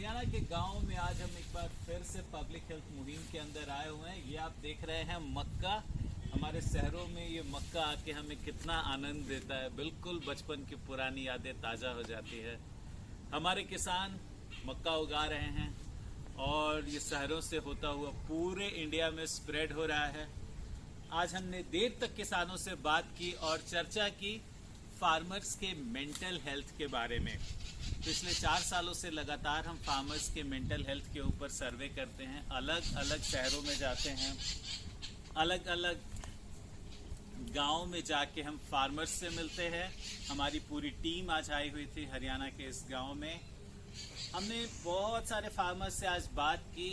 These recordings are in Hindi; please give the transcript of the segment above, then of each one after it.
हरियाणा के गांव में आज हम एक बार फिर से पब्लिक हेल्थ मुहिम के अंदर आए हुए हैं। ये आप देख रहे हैं मक्का। हमारे शहरों में ये मक्का आके हमें कितना आनंद देता है, बिल्कुल बचपन की पुरानी यादें ताज़ा हो जाती है। हमारे किसान मक्का उगा रहे हैं और ये शहरों से होता हुआ पूरे इंडिया में स्प्रेड हो रहा है। आज हमने देर तक किसानों से बात की और चर्चा की फार्मर्स के मेंटल हेल्थ के बारे में। पिछले 4 सालों से लगातार हम फार्मर्स के मेंटल हेल्थ के ऊपर सर्वे करते हैं, अलग अलग शहरों में जाते हैं, अलग अलग गांव में जाके हम फार्मर्स से मिलते हैं। हमारी पूरी टीम आज आई हुई थी हरियाणा के इस गांव में। हमने बहुत सारे फार्मर्स से आज बात की।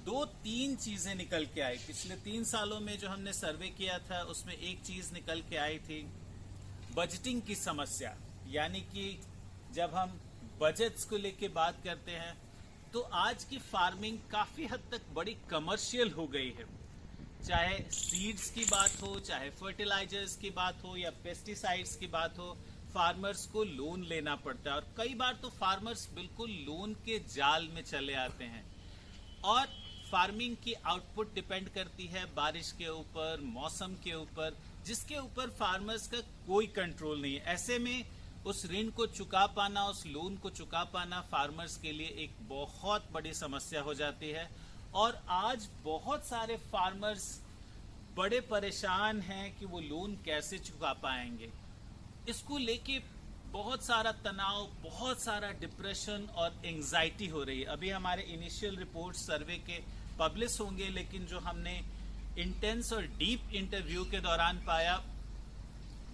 2-3 चीज़ें निकल के आई। पिछले 3 सालों में जो हमने सर्वे किया था उसमें एक चीज़ निकल के आई थी, बजटिंग की समस्या। यानी कि जब हम बजट्स को लेके बात करते हैं तो आज की फार्मिंग काफ़ी हद तक बड़ी कमर्शियल हो गई है। चाहे सीड्स की बात हो, चाहे फर्टिलाइजर्स की बात हो या पेस्टिसाइड्स की बात हो, फार्मर्स को लोन लेना पड़ता है और कई बार तो फार्मर्स बिल्कुल लोन के जाल में चले आते हैं। और फार्मिंग की आउटपुट डिपेंड करती है बारिश के ऊपर, मौसम के ऊपर, जिसके ऊपर फार्मर्स का कोई कंट्रोल नहीं है। ऐसे में उस ऋण को चुका पाना, उस लोन को चुका पाना फार्मर्स के लिए एक बहुत बड़ी समस्या हो जाती है। और आज बहुत सारे फार्मर्स बड़े परेशान हैं कि वो लोन कैसे चुका पाएंगे। इसको लेके बहुत सारा तनाव, बहुत सारा डिप्रेशन और एंजाइटी हो रही है। अभी हमारे इनिशियल रिपोर्ट सर्वे के पब्लिश होंगे, लेकिन जो हमने इंटेंस और डीप इंटरव्यू के दौरान पाया,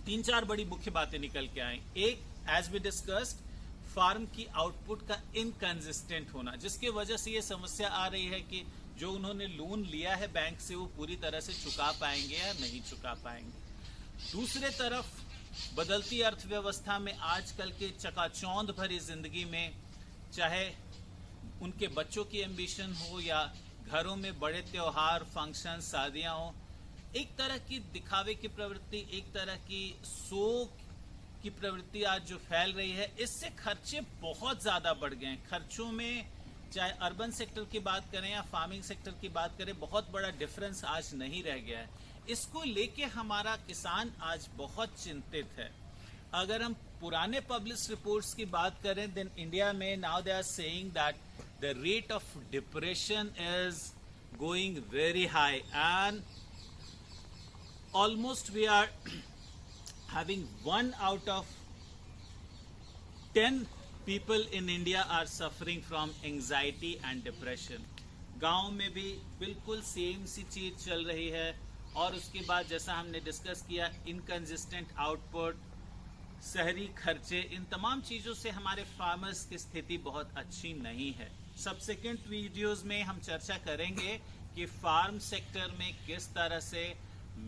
3-4 बड़ी मुख्य बातें निकल के आई। एक, एज वी डिस्कस्ड, फार्म की आउटपुट का इनकंसिस्टेंट होना, जिसकी वजह से ये समस्या आ रही है कि जो उन्होंने लोन लिया है बैंक से वो पूरी तरह से चुका पाएंगे या नहीं चुका पाएंगे। दूसरे तरफ बदलती अर्थव्यवस्था में आजकल के चकाचौंध भरी जिंदगी में, चाहे उनके बच्चों की एम्बिशन हो या घरों में बड़े त्योहार, फंक्शन, शादियां हो, एक तरह की दिखावे की प्रवृत्ति, एक तरह की शो की प्रवृत्ति आज जो फैल रही है, इससे खर्चे बहुत ज़्यादा बढ़ गए हैं। खर्चों में चाहे अर्बन सेक्टर की बात करें या फार्मिंग सेक्टर की बात करें, बहुत बड़ा डिफरेंस आज नहीं रह गया है। इसको लेके हमारा किसान आज बहुत चिंतित है। अगर हम पुराने पब्लिश रिपोर्ट्स की बात करें, देन इंडिया में now they are saying that the rate of depression is going very high and almost we are having 1 out of 10 people in India are suffering from anxiety and depression. गांव में भी बिल्कुल सेम सी चीज चल रही है। और उसके बाद जैसा हमने डिस्कस किया, इनकंसिस्टेंट आउटपुट, शहरी खर्चे, इन तमाम चीज़ों से हमारे फार्मर्स की स्थिति बहुत अच्छी नहीं है। सबसेक्वेंट वीडियोस में हम चर्चा करेंगे कि फार्म सेक्टर में किस तरह से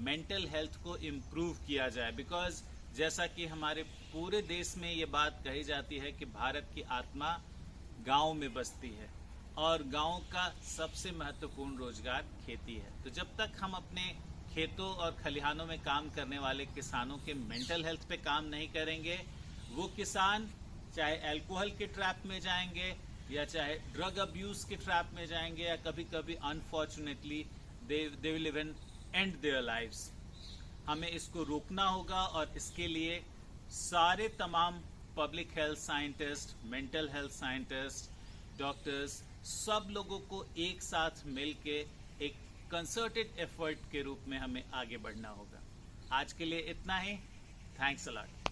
मेंटल हेल्थ को इम्प्रूव किया जाए। बिकॉज जैसा कि हमारे पूरे देश में ये बात कही जाती है कि भारत की आत्मा गांव में बसती है और गांव का सबसे महत्वपूर्ण रोजगार खेती है। तो जब तक हम अपने खेतों और खलिहानों में काम करने वाले किसानों के मेंटल हेल्थ पे काम नहीं करेंगे, वो किसान चाहे अल्कोहल के ट्रैप में जाएंगे या चाहे ड्रग अब्यूज के ट्रैप में जाएंगे या कभी कभी unfortunately they will even and their lives. हमें इसको रोकना होगा और इसके लिए सारे तमाम public health scientist, mental health scientist, doctors, सब लोगों को एक साथ मिलके एक कंसर्टेड एफर्ट के रूप में हमें आगे बढ़ना होगा। आज के लिए इतना ही। Thanks a lot.